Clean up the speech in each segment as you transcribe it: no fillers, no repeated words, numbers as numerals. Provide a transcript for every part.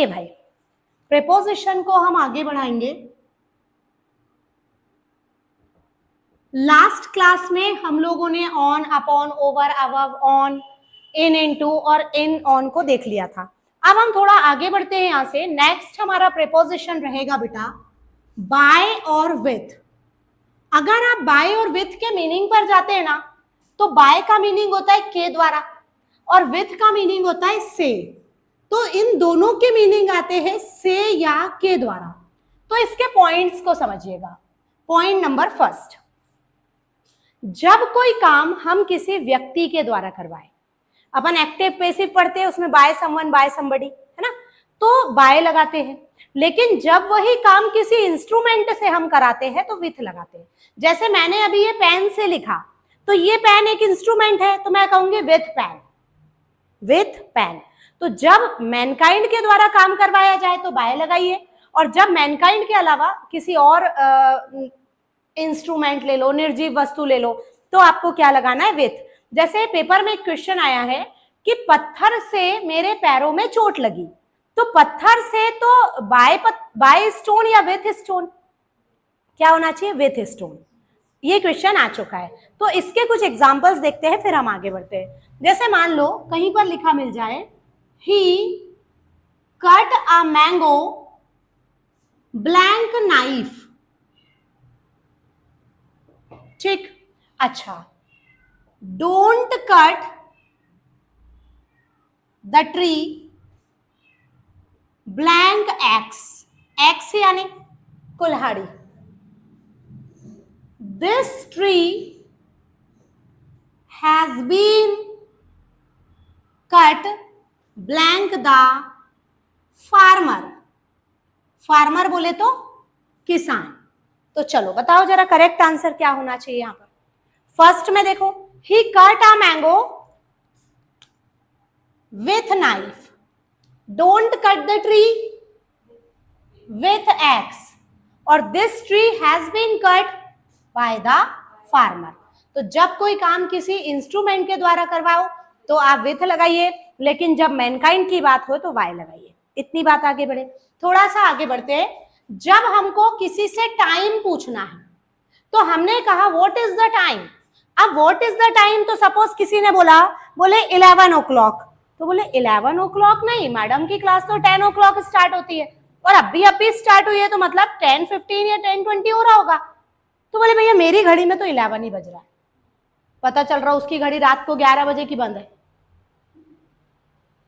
भाई प्रेपोजिशन को हम आगे बढ़ाएंगे। लास्ट क्लास में हम लोगों ने on, upon, over, above, on, in, into और इन, ऑन को देख लिया था। अब हम थोड़ा आगे बढ़ते हैं यहां से। नेक्स्ट हमारा प्रेपोजिशन रहेगा बेटा बाय और विथ। अगर आप बाय और विथ के मीनिंग पर जाते हैं ना, तो बाय का मीनिंग होता है के द्वारा और विथ का मीनिंग होता है से। तो इन दोनों के मीनिंग आते हैं से या के द्वारा। तो इसके पॉइंट्स को समझिएगा। पॉइंट नंबर फर्स्ट, जब कोई काम हम किसी व्यक्ति के द्वारा करवाएं, अपन एक्टिव पैसिव पढ़ते हैं, उसमें बाय समवन, बाय समबडी, है ना, तो बाय लगाते हैं। लेकिन जब वही काम किसी इंस्ट्रूमेंट से हम कराते हैं तो विथ लगाते हैं। जैसे मैंने अभी ये पेन से लिखा, तो ये पेन एक इंस्ट्रूमेंट है, तो मैं कहूंगी विथ पेन, विथ पेन। तो जब मैनकाइंड के द्वारा काम करवाया जाए तो बाय लगाइए, और जब मैनकाइंड के अलावा किसी और इंस्ट्रूमेंट ले लो, निर्जीव वस्तु ले लो, तो आपको क्या लगाना है, विथ। जैसे पेपर में एक क्वेश्चन आया है कि पत्थर से मेरे पैरों में चोट लगी, तो पत्थर से तो बाय स्टोन या विथ स्टोन, क्या होना चाहिए, विथ स्टोन। ये क्वेश्चन आ चुका है। तो इसके कुछ एग्जांपल्स देखते हैं, फिर हम आगे बढ़ते हैं। जैसे मान लो कहीं पर लिखा मिल जाए he cut a mango blank knife, ठीक। अच्छा, don't cut the tree blank axe, axe यानी कुल्हाड़ी। this tree has been cut blank the farmer, farmer बोले तो किसान। तो चलो बताओ जरा करेक्ट आंसर क्या होना चाहिए यहां पर। फर्स्ट में देखो, he cut a mango with knife, don't cut the tree with axe, और this tree has been cut by the farmer. तो जब कोई काम किसी इंस्ट्रूमेंट के द्वारा करवाओ तो आप विथ लगाइए, लेकिन जब मैनकाइंड की बात हो तो वाई लगाइए। इतनी बात आगे बढ़े। थोड़ा सा आगे बढ़ते हैं। जब हमको किसी से टाइम पूछना है तो हमने कहा व्हाट इज द टाइम। अब व्हाट इज द टाइम, तो सपोज किसी ने बोले 11 o'clock, तो बोले 11 o'clock नहीं, मैडम की क्लास तो 10 o'clock स्टार्ट होती है और अभी स्टार्ट हुई है, तो मतलब 10:15 या 10:20 हो रहा होगा। तो बोले भैया मेरी घड़ी में तो 11 ही बज रहा है। पता चल रहा उसकी घड़ी रात को 11 बजे की बंद है।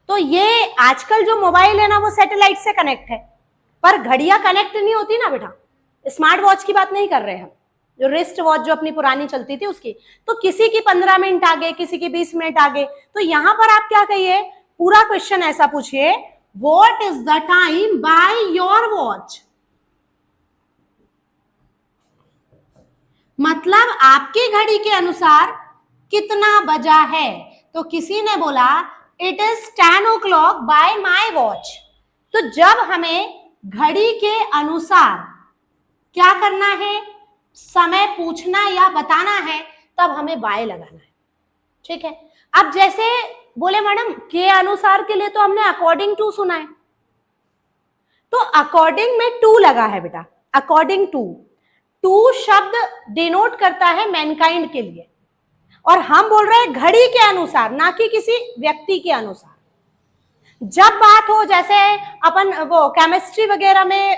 तो ये आजकल जो मोबाइल है ना, वो सैटेलाइट से कनेक्ट है, पर घड़ियां कनेक्ट नहीं होती ना बेटा। स्मार्ट वॉच की बात नहीं कर रहे हम, जो रिस्ट वॉच जो अपनी पुरानी चलती थी उसकी। तो किसी की 15 मिनट आगे, किसी की 20 मिनट आगे। तो यहां पर आप क्या कहिए, पूरा क्वेश्चन ऐसा पूछिए, what is the time by your watch. मतलब आपकी घड़ी के अनुसार कितना बजा है। तो किसी ने बोला it is 10 o'clock bye my watch. तो जब हमें घड़ी के अनुसार क्या करना है, समय पूछना या बताना है, तब हमें बाय लगाना है, ठीक है। अब जैसे बोले मैडम के अनुसार के लिए तो हमने अकॉर्डिंग टू सुना है, तो अकॉर्डिंग में टू लगा है बेटा। अकॉर्डिंग टू शब्द डिनोट करता है मैनकाइंड के लिए, और हम बोल रहे हैं घड़ी के अनुसार, ना कि किसी व्यक्ति के अनुसार। जब बात हो, जैसे अपन वो केमिस्ट्री वगैरह में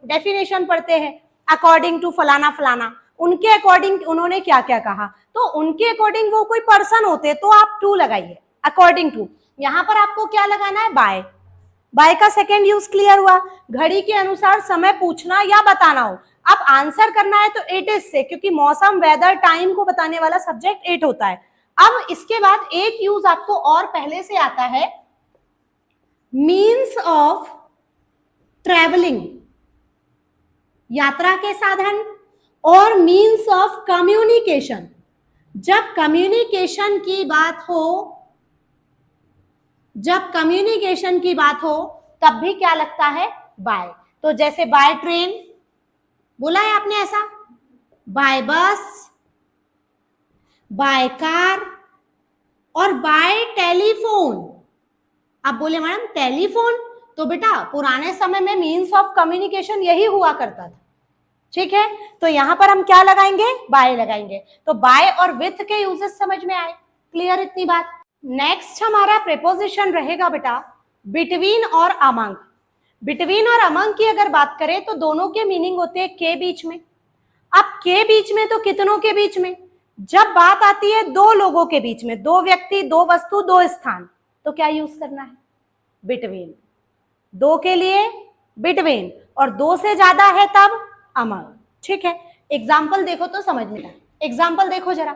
डेफिनेशन पढ़ते हैं, अकॉर्डिंग टू फलाना फलाना, उनके अकॉर्डिंग उन्होंने क्या क्या कहा, तो उनके अकॉर्डिंग वो कोई पर्सन होते, तो आप टू लगाइए, अकॉर्डिंग टू। यहां पर आपको क्या लगाना है, बाय। बाय का सेकेंड यूज क्लियर हुआ। घड़ी के अनुसार समय पूछना या बताना हो। अब आंसर करना है तो इट इज से, क्योंकि मौसम, वेदर, टाइम को बताने वाला सब्जेक्ट इट होता है। अब इसके बाद एक यूज आपको और पहले से आता है, मीन्स ऑफ ट्रेवलिंग, यात्रा के साधन, और मीन्स ऑफ कम्युनिकेशन। जब कम्युनिकेशन की बात हो, जब कम्युनिकेशन की बात हो तब भी क्या लगता है, बाय। तो जैसे बाय ट्रेन बोला है आपने ऐसा, बाय बस, बाय कार और बाय टेलीफोन। अब बोले मैडम टेलीफोन, तो बेटा पुराने समय में मीन्स ऑफ कम्युनिकेशन यही हुआ करता था, ठीक है। तो यहां पर हम क्या लगाएंगे, बाय लगाएंगे। तो बाय और विथ के यूजेस समझ में आए, क्लियर इतनी बात। नेक्स्ट हमारा प्रीपोजिशन रहेगा बेटा बिटवीन और अमंग। बिटवीन और अमंग की अगर बात करें तो दोनों के मीनिंग होते हैं के बीच में। अब के बीच में तो कितनों के बीच में, जब बात आती है दो लोगों के बीच में, दो व्यक्ति, दो वस्तु, दो स्थान, तो क्या यूज करना है, बिटवीन। दो के लिए बिटवीन और दो से ज्यादा है तब अमंग, ठीक है। एग्जाम्पल देखो तो समझ में आए। एग्जाम्पल देखो जरा,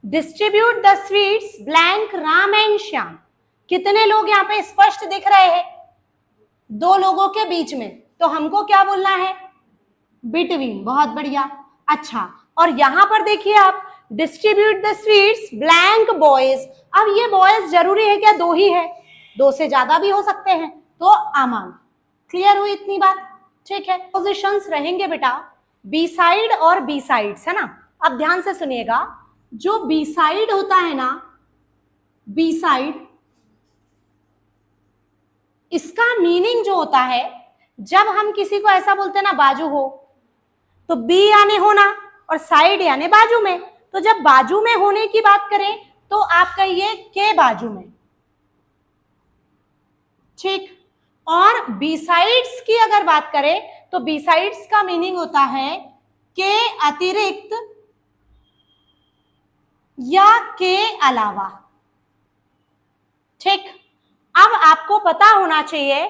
distribute the sweets blank Ram and Shyam. कितने लोग यहाँ पे स्पष्ट दिख रहे हैं, दो लोगों के बीच में, तो हमको क्या बोलना है, बिटवीन। बहुत बढ़िया। अच्छा, और यहां पर देखिए आप, distribute the sweets blank boys. अब ये बॉयज जरूरी है क्या, दो ही है, दो से ज्यादा भी हो सकते हैं, तो अमंग। क्लियर हुई इतनी बात, ठीक है। पोजिशंस रहेंगे बेटा बी साइड और बी साइड्स, है ना। अब ध्यान से सुनिएगा, जो बी साइड होता है ना, बी साइड, इसका मीनिंग जो होता है, जब हम किसी को ऐसा बोलते हैं ना बाजू हो, तो बी यानी होना और साइड यानी बाजू में। तो जब बाजू में होने की बात करें तो आप कहिए के बाजू में, ठीक। और बी साइड्स की अगर बात करें तो बी साइड्स का मीनिंग होता है के अतिरिक्त या के अलावा, ठीक। अब आपको पता होना चाहिए,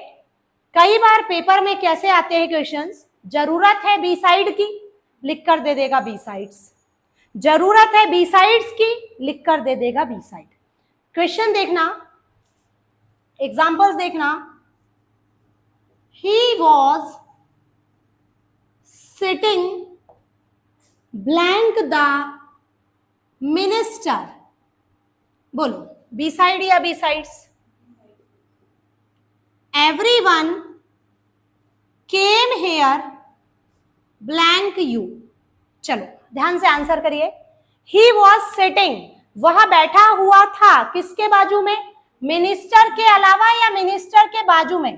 कई बार पेपर में कैसे आते हैं क्वेश्चंस, जरूरत है बी साइड की, लिख कर दे देगा बी साइड्स। जरूरत है बी साइड्स की, लिख कर दे देगा बी साइड। क्वेश्चन देखना, एग्जांपल्स देखना। He was sitting blank the minister. बोलो बी साइड या besides. Everyone came here blank you। चलो ध्यान से आंसर करिए। He was sitting, वह बैठा हुआ था, किसके बाजू में, मिनिस्टर के अलावा या मिनिस्टर के बाजू में,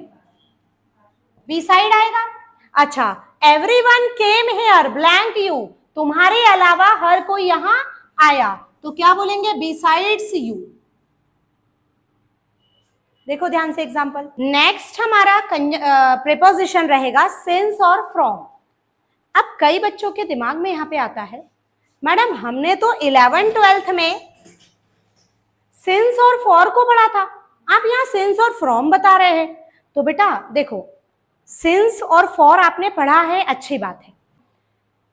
बी साइड आएगा। अच्छा, everyone came here blank you, तुम्हारे अलावा हर कोई यहां आया, तो क्या बोलेंगे, बी साइड्स यू। देखो ध्यान से एग्जाम्पल। नेक्स्ट हमारा प्रीपोजिशन रहेगा सिंस और फ्रॉम। अब कई बच्चों के दिमाग में यहाँ पे आता है, मैडम हमने तो 11th-12th में सिंस और फॉर को पढ़ा था, आप यहाँ सिंस और फ्रॉम बता रहे हैं। तो बेटा देखो, सिंस और फॉर आपने पढ़ा है, अच्छी बात है।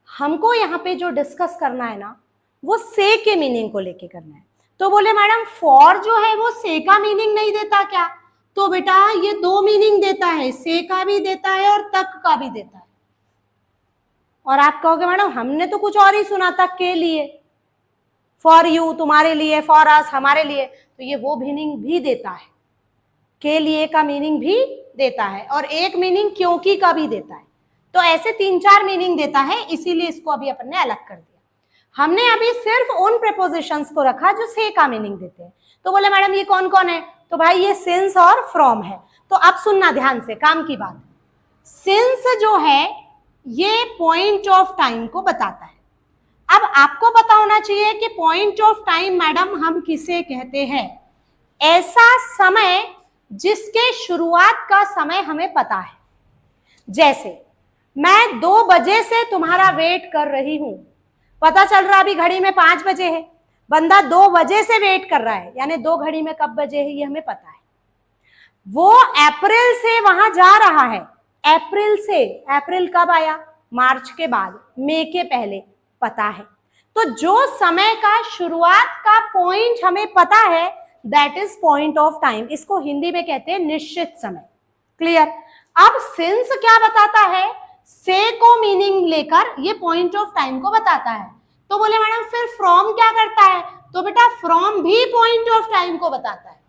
हमको यहाँ पे जो डिस्कस करना है ना, वो से के मीनिंग को लेके करना है। तो बोले मैडम फॉर जो है वो से का मीनिंग नहीं देता क्या, तो बेटा ये दो मीनिंग देता है, से का भी देता है और तक का भी देता है। और आप कहोगे मैडम हमने तो कुछ और ही सुना था, के लिए, फॉर यू तुम्हारे लिए, फॉर अस हमारे लिए, तो ये वो मीनिंग भी देता है, के लिए का मीनिंग भी देता है, और एक मीनिंग क्योंकि का भी देता है। तो ऐसे 3-4 मीनिंग देता है, इसीलिए इसको अभी अपन ने अलग कर दिया। हमने अभी सिर्फ उन प्रीपोजिशंस को रखा जो से का मीनिंग देते हैं। तो बोले मैडम ये कौन कौन है, तो भाई ये सिंस और फ्रॉम है। तो अब सुनना ध्यान से, काम की बात। सिंस जो है ये पॉइंट ऑफ टाइम को बताता है। अब आपको पता होना चाहिए कि पॉइंट ऑफ टाइम मैडम हम किसे कहते हैं, ऐसा समय जिसके शुरुआत का समय हमें पता है। जैसे मैं 2 बजे से तुम्हारा वेट कर रही हूं, पता चल रहा अभी घड़ी में 5 बजे है, बंदा 2 बजे से वेट कर रहा है, यानी 2 घड़ी में कब बजे है ये हमें पता है। वो अप्रैल से वहां जा रहा है, अप्रैल से, अप्रैल कब आया, मार्च के बाद, मई के पहले, पता है। तो जो समय का शुरुआत का पॉइंट हमें पता है, that is point of time. इसको हिंदी में कहते हैं निश्चित समय। क्लियर। अब सिंस क्या बताता है, से को मीनिंग लेकर ये पॉइंट ऑफ टाइम को बताता है। तो बोले मैडम फिर फ्रॉम क्या करता है, तो बेटा फ्रॉम भी पॉइंट ऑफ टाइम को बताता है।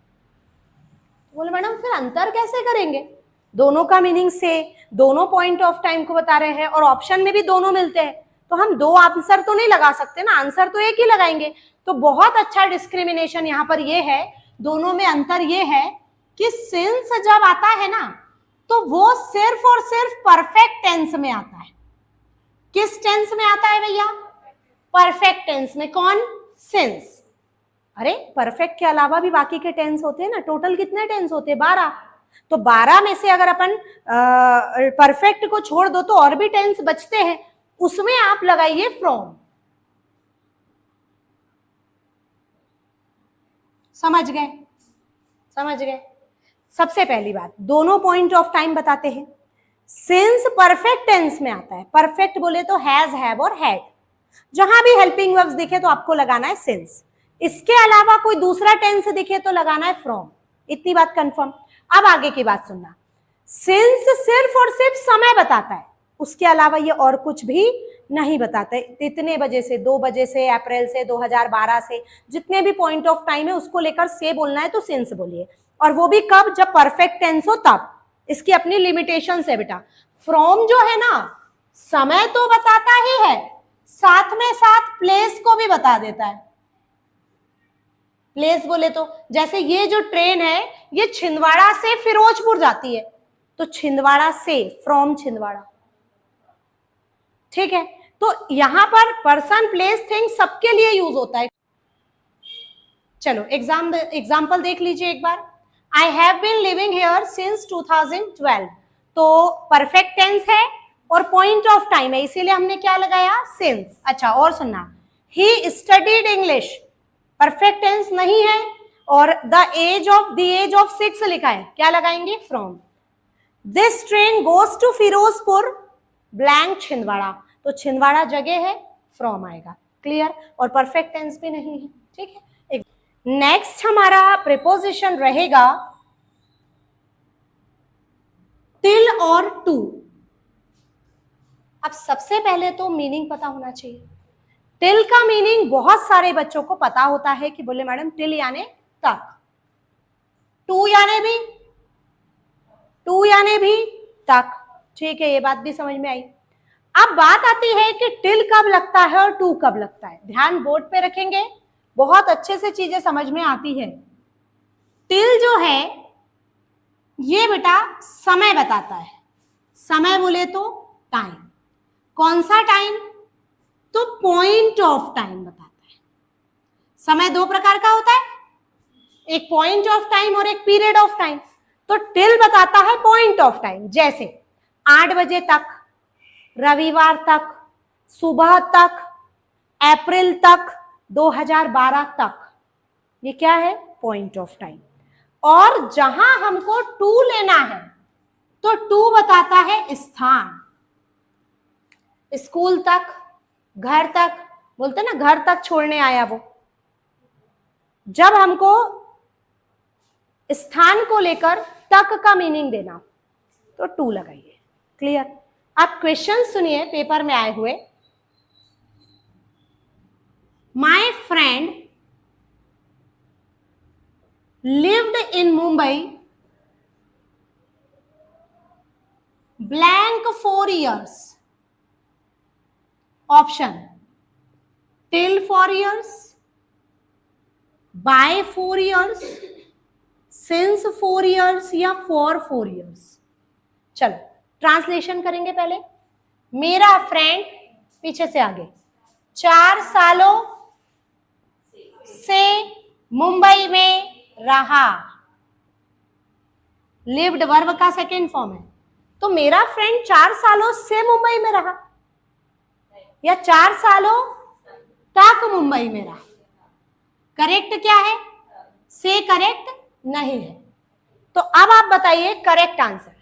बोले मैडम फिर अंतर कैसे करेंगे, दोनों का मीनिंग से, दोनों पॉइंट ऑफ टाइम को बता रहे हैं और ऑप्शन में भी दोनों मिलते हैं, तो हम 2 आंसर तो नहीं लगा सकते ना, आंसर तो एक ही लगाएंगे। तो बहुत अच्छा डिस्क्रिमिनेशन यहाँ पर ये है, दोनों में अंतर ये है कि सिंस जब आता है ना तो वो सिर्फ और सिर्फ परफेक्ट टेंस में आता है। किस टेंस में आता है भैया? परफेक्ट टेंस में। कौन? सिंस। अरे परफेक्ट के अलावा भी बाकी के टेंस होते हैं ना। टोटल कितने टेंस होते हैं? 12। तो 12 में से अगर अपन परफेक्ट को छोड़ दो तो और भी टेंस बचते हैं, उसमें आप लगाइए फ्रॉम। समझ गए? समझ गए? सबसे पहली बात, दोनों पॉइंट ऑफ टाइम बताते हैं। सिंस परफेक्ट टेंस में आता है। परफेक्ट बोले तो हैज, हैव और हैड। जहां भी हेल्पिंग वर्ब्स दिखे तो आपको लगाना है सिंस। इसके अलावा कोई दूसरा टेंस दिखे तो लगाना है फ्रॉम। इतनी बात कंफर्म। अब आगे की बात सुनना। सिंस सिर्फ और सिर्फ समय बताता है, उसके अलावा ये और कुछ भी नहीं बताता है। इतने बजे से, 2 बजे से, अप्रैल से, 2012 से, जितने भी पॉइंट ऑफ टाइम है उसको लेकर से बोलना है तो सिंस बोलिए। और वो भी कब? जब परफेक्ट टेंस हो तब। इसकी अपनी लिमिटेशन है बेटा। फ्रॉम जो है ना, समय तो बताता ही है, साथ में साथ प्लेस को भी बता देता है। प्लेस बोले तो जैसे ये जो ट्रेन है ये छिंदवाड़ा से फिरोजपुर जाती है, तो छिंदवाड़ा से, फ्रॉम छिंदवाड़ा। ठीक है? तो यहां पर पर्सन, प्लेस, थिंग सबके लिए यूज होता है। चलो एग्जाम्पल देख लीजिए एक बार। I have been living here since 2012। तो परफेक्ट टेंस है और पॉइंट ऑफ टाइम है, इसीलिए हमने क्या लगाया? सिंस। अच्छा और सुनना, he studied English, perfect tense नहीं है, और द एज ऑफ 6 लिखा है, क्या लगाएंगे? From. This train goes to Firozpur blank Chhindwara, तो छिंदवाड़ा जगह है, फ्रॉम आएगा। क्लियर? और परफेक्ट टेंस भी नहीं है। ठीक है? नेक्स्ट हमारा प्रीपोजिशन रहेगा टिल और टू। अब सबसे पहले तो मीनिंग पता होना चाहिए। टिल का मीनिंग बहुत सारे बच्चों को पता होता है कि बोले मैडम टिल यानी तक, टू यानी भी तक। ठीक है, ये बात भी समझ में आई। अब बात आती है कि टिल कब लगता है और टू कब लगता है। ध्यान बोर्ड पे रखेंगे, बहुत अच्छे से चीजें समझ में आती है। टिल जो है ये बेटा समय बताता है। समय बोले तो टाइम। कौन सा टाइम? तो पॉइंट ऑफ टाइम बताता है। समय 2 प्रकार का होता है, एक पॉइंट ऑफ टाइम और एक पीरियड ऑफ टाइम। तो टिल बताता है पॉइंट ऑफ टाइम, जैसे 8 बजे तक, रविवार तक, सुबह तक, अप्रैल तक, 2012 तक। ये क्या है? Point of time. और जहां हमको टू लेना है तो टू बताता है स्थान। स्कूल तक, घर तक, बोलते ना घर तक छोड़ने आया वो। जब हमको स्थान को लेकर तक का मीनिंग देना तो टू लगाइए। क्लियर? अब क्वेश्चन सुनिए पेपर में आए हुए। My friend lived in Mumbai blank 4 years. Option till 4 years, by 4 years, since 4 years या for 4 years. चलो ट्रांसलेशन करेंगे पहले। मेरा फ्रेंड, पीछे से आगे, 4 सालों से मुंबई में रहा। लिव्ड वर्ब का सेकेंड फॉर्म है। तो मेरा फ्रेंड 4 सालों से मुंबई में रहा या 4 सालों तक मुंबई में रहा। करेक्ट क्या है? से करेक्ट नहीं है। तो अब आप बताइए करेक्ट आंसर।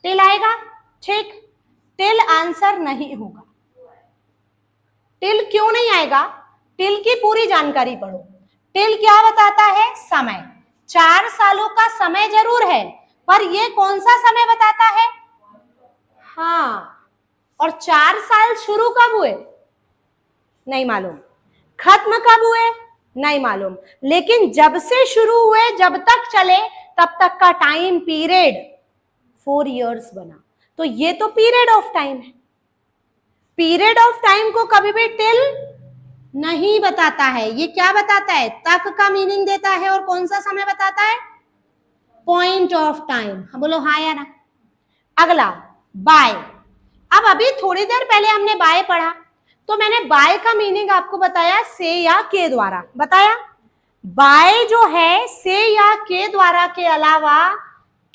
टिल आएगा? ठीक, टिल आंसर नहीं होगा। टिल क्यों नहीं आएगा? टिल की पूरी जानकारी पढ़ो। टिल क्या बताता है? समय। 4 सालों का समय जरूर है, पर ये कौन सा समय बताता है? हाँ, और 4 साल शुरू कब हुए? नहीं मालूम। खत्म कब हुए? नहीं मालूम। लेकिन जब से शुरू हुए जब तक चले तब तक का टाइम पीरियड 4 इयर्स बना। तो ये तो पीरियड ऑफ टाइम है। पीरियड ऑफ टाइम को कभी भी टिल नहीं बताता है। ये क्या बताता है? तक का मीनिंग देता है। और कौन सा समय बताता है? पॉइंट ऑफ टाइम, बोलो हाँ या ना। अगला बाय। अब अभी थोड़ी देर पहले हमने बाय पढ़ा, तो मैंने बाय का मीनिंग आपको बताया से या के द्वारा बताया। बाय जो है से या के द्वारा के अलावा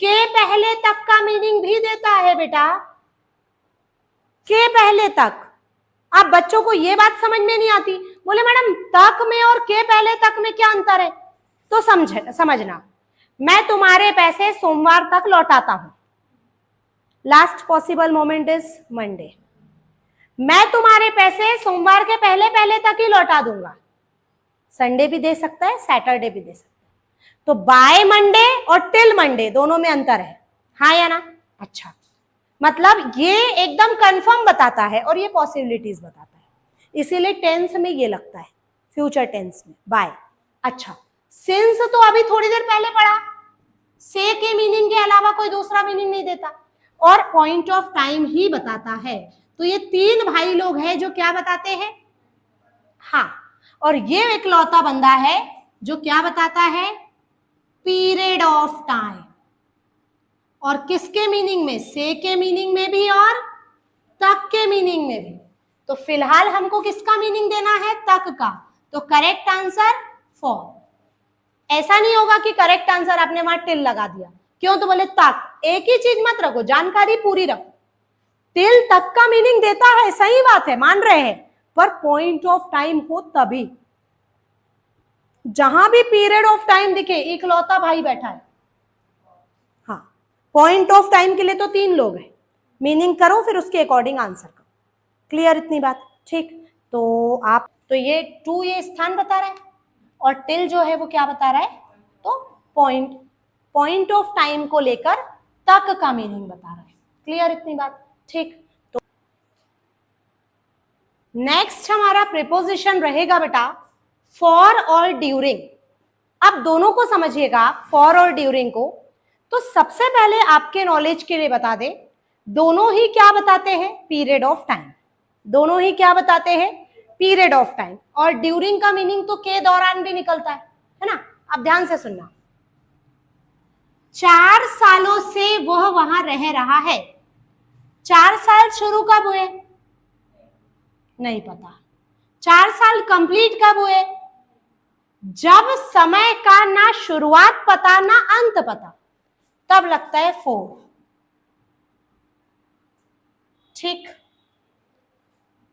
के पहले तक का मीनिंग भी देता है बेटा, के पहले तक। आप बच्चों को ये बात समझ में नहीं आती, बोले मैडम तक में और के पहले तक में क्या अंतर है, तो समझना, मैं तुम्हारे पैसे सोमवार तक लौटाता हूं, last possible moment is Monday. मैं तुम्हारे पैसे सोमवार के पहले पहले तक ही लौटा दूंगा, संडे भी दे सकता है, सैटरडे भी दे सकता है। तो बाय मंडे और टिल मंडे दोनों में अंतर है, हाँ या ना। अच्छा, मतलब ये एकदम कंफर्म बताता है और ये पॉसिबिलिटीज बताता है, इसीलिए टेंस में ये लगता है, फ्यूचर टेंस में बाय। अच्छा, सिंस तो अभी थोड़ी देर पहले पढ़ा, से के मीनिंग के अलावा कोई दूसरा मीनिंग नहीं देता और पॉइंट ऑफ टाइम ही बताता है। तो ये तीन भाई लोग हैं जो क्या बताते हैं, हाँ, और ये इकलौता बंदा है जो क्या बताता है, पीरियड ऑफ टाइम। और किसके मीनिंग में, से के मीनिंग में भी और तक के मीनिंग में भी। तो फिलहाल हमको किसका मीनिंग देना है, तक का। तो करेक्ट आंसर फॉर। ऐसा नहीं होगा कि करेक्ट आंसर आपने वहां टिल लगा दिया, क्यों, तो बोले तक, एक ही चीज मत रखो, जानकारी पूरी रखो। टिल तक का मीनिंग देता है, सही बात है, मान रहे हैं, पर पॉइंट ऑफ टाइम हो तभी। जहां भी पीरियड ऑफ टाइम दिखे, इकलौता भाई बैठा है। हाँ, पॉइंट ऑफ टाइम के लिए तो तीन लोग हैं, मीनिंग करो फिर उसके अकॉर्डिंग आंसर करो। क्लियर इतनी बात, ठीक। तो आप तो ये टू ये स्थान बता रहा है और टिल जो है वो क्या बता रहा है, तो पॉइंट ऑफ टाइम को लेकर तक का मीनिंग बता रहा है। क्लियर इतनी बात, ठीक। तो नेक्स्ट हमारा प्रीपोजिशन रहेगा बेटा फॉर और ड्यूरिंग। अब दोनों को समझिएगा, फॉर और ड्यूरिंग को। तो सबसे पहले आपके नॉलेज के लिए बता दे, दोनों ही क्या बताते हैं, पीरियड ऑफ टाइम। दोनों ही क्या बताते हैं, पीरियड ऑफ टाइम। और ड्यूरिंग का मीनिंग तो के दौरान भी निकलता है ना। अब ध्यान से सुनना, 4 सालों से वह वहां रह रहा है। 4 साल शुरू कब हुए, नहीं पता। 4 साल कंप्लीट कब हुए, जब समय का ना शुरुआत पता ना अंत पता, तब लगता है 4। ठीक।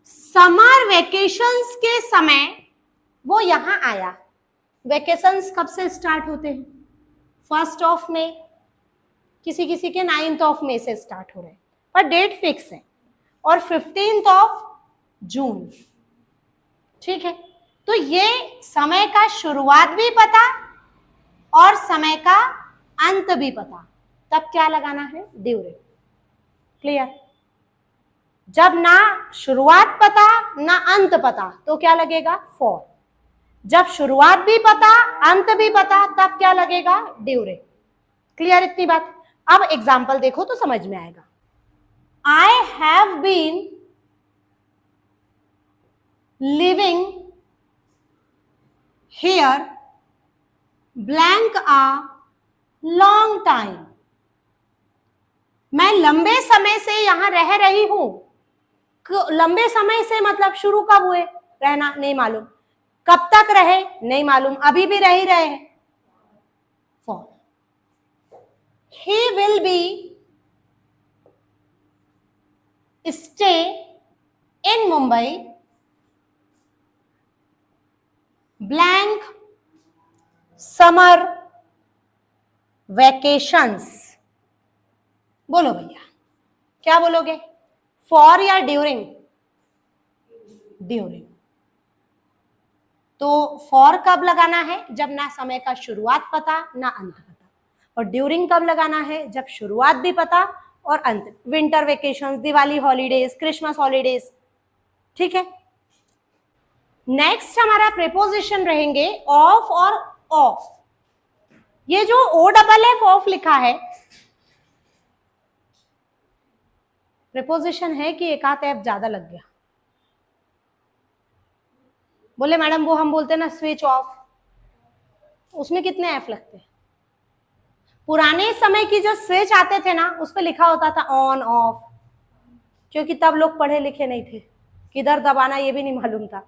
समर वेकेशंस के समय वो यहां आया। वेकेशंस कब से स्टार्ट होते हैं, 1 ऑफ मई, किसी किसी के 9 ऑफ मई से स्टार्ट हो रहे हैं, पर डेट फिक्स है, और 15 ऑफ जून। ठीक है, तो ये समय का शुरुआत भी पता और समय का अंत भी पता, तब क्या लगाना है, ड्यूरिंग। क्लियर। जब ना शुरुआत पता ना अंत पता तो क्या लगेगा, फॉर। जब शुरुआत भी पता अंत भी पता तब क्या लगेगा, ड्यूरिंग। क्लियर इतनी बात। अब एग्जाम्पल देखो तो समझ में आएगा। I have been living here blank a long time. मैं लंबे समय से यहां रह रही हूं। लंबे समय से मतलब शुरू कब हुए, रहना नहीं मालूम, कब तक रहे नहीं मालूम, अभी भी रह ही रहे हैं, for. He will be stay in Mumbai blank summer vacations. बोलो भैया क्या बोलोगे, फॉर या ड्यूरिंग, ड्यूरिंग। तो फॉर कब लगाना है, जब ना समय का शुरुआत पता ना अंत पता, और ड्यूरिंग कब लगाना है, जब शुरुआत भी पता और अंत। Winter vacations, Diwali holidays, Christmas holidays. ठीक है। नेक्स्ट हमारा प्रीपोजिशन रहेंगे ऑफ और ऑफ। ये जो ओ डबल एफ ऑफ लिखा है, प्रीपोजिशन है कि एक आध एफ ज्यादा लग गया। बोले मैडम वो हम बोलते हैं ना स्विच ऑफ, उसमें कितने एफ लगते हैं, पुराने समय की जो स्विच आते थे ना, उस पर लिखा होता था ऑन ऑफ, क्योंकि तब लोग पढ़े लिखे नहीं थे, किधर दबाना ये भी नहीं मालूम था।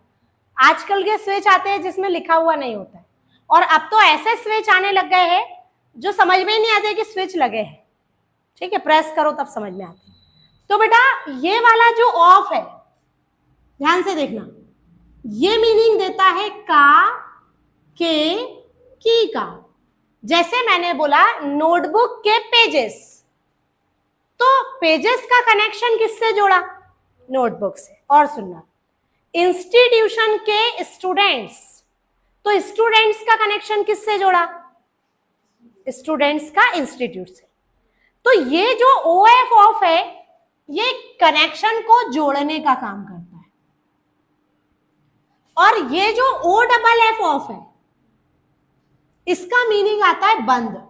आजकल के स्विच आते हैं जिसमें लिखा हुआ नहीं होता है, और अब तो ऐसे स्विच आने लग गए हैं जो समझ में ही नहीं आते कि स्विच लगे हैं। ठीक है, प्रेस करो तब समझ में आते हैं। तो बेटा ये वाला जो ऑफ है, ध्यान से देखना, ये मीनिंग देता है का, के, की का। जैसे मैंने बोला नोटबुक के पेजेस, तो पेजेस का कनेक्शन किससे जोड़ा? नोटबुक से। और सुनना, इंस्टीट्यूशन के स्टूडेंट्स, तो स्टूडेंट्स का कनेक्शन किससे जोड़ा? स्टूडेंट्स का इंस्टीट्यूट से। तो ये जो ओ एफ ऑफ है, ये कनेक्शन को जोड़ने का काम करता है। और ये जो ओ डबल एफ ऑफ है, इसका मीनिंग आता है बंद।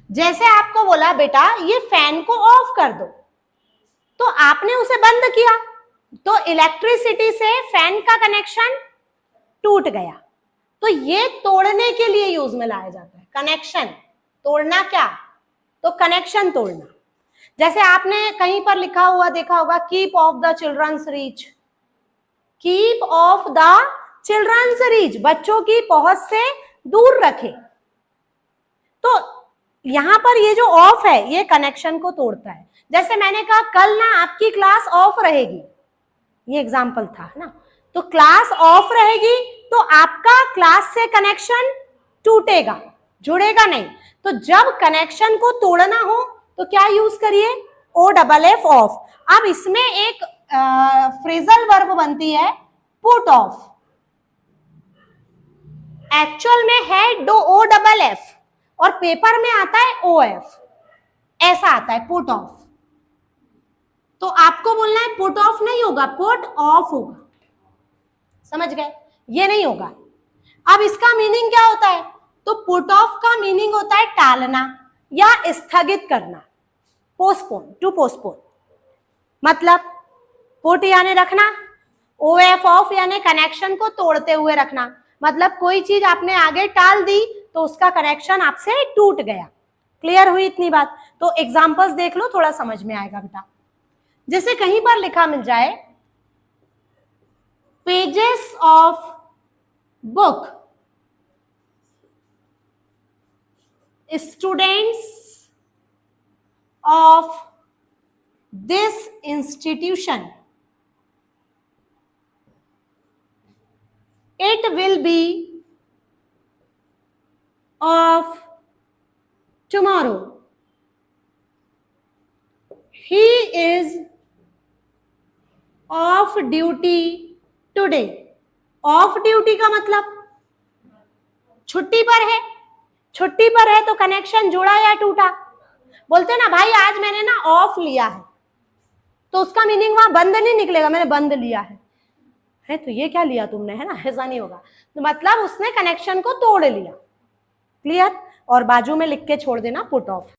जैसे आपको बोला बेटा ये फैन को ऑफ कर दो, तो आपने उसे बंद किया, तो इलेक्ट्रिसिटी से फैन का कनेक्शन टूट गया। तो ये तोड़ने के लिए यूज में लाया जाता है। कनेक्शन तोड़ना, क्या? तो कनेक्शन तोड़ना। जैसे आपने कहीं पर लिखा हुआ देखा होगा, keep of the childrens reach, keep of the childrens reach, बच्चों की पहुंच से दूर रखे। तो यहां पर ये जो ऑफ है, ये कनेक्शन को तोड़ता है। जैसे मैंने कहा कल ना आपकी क्लास ऑफ रहेगी, ये एग्जाम्पल था ना, तो क्लास ऑफ रहेगी तो आपका क्लास से कनेक्शन टूटेगा, जुड़ेगा नहीं। तो जब कनेक्शन को तोड़ना हो तो क्या यूज करिए? O double F off. अब इसमें एक फ्रेजल वर्ब बनती है पुट ऑफ, एक्चुअल में है डो ओ डबल एफ और पेपर में आता है ओ एफ, ऐसा आता है पुट ऑफ। तो आपको बोलना है पुट ऑफ नहीं होगा, पुट ऑफ होगा। समझ गए? ये नहीं होगा। अब इसका मीनिंग क्या होता है? तो पुट ऑफ का मीनिंग होता है टालना या स्थगित करना, पोस्टपोन, टू पोस्टपोन। मतलब पुट यानी रखना, ओ एफ ऑफ यानी कनेक्शन को तोड़ते हुए रखना। मतलब कोई चीज आपने आगे टाल दी तो उसका कनेक्शन आपसे टूट गया। क्लियर हुई इतनी बात? तो एग्जांपल्स देख लो, थोड़ा समझ में आएगा बेटा। जैसे कहीं पर लिखा मिल जाए pages of book students of this institution, it will be of tomorrow. He is off duty today. Of duty का मतलब छुट्टी पर है। छुट्टी पर है तो कनेक्शन जुड़ा या टूटा? बोलते ना भाई आज मैंने ना ऑफ लिया है, तो उसका मीनिंग वहां बंद नहीं निकलेगा, मैंने बंद लिया है तो ये क्या लिया तुमने, है ना, ऐसा नहीं होगा। तो मतलब उसने कनेक्शन को तोड़ लिया। क्लियर? और बाजू में लिख के छोड़ देना पुट ऑफ।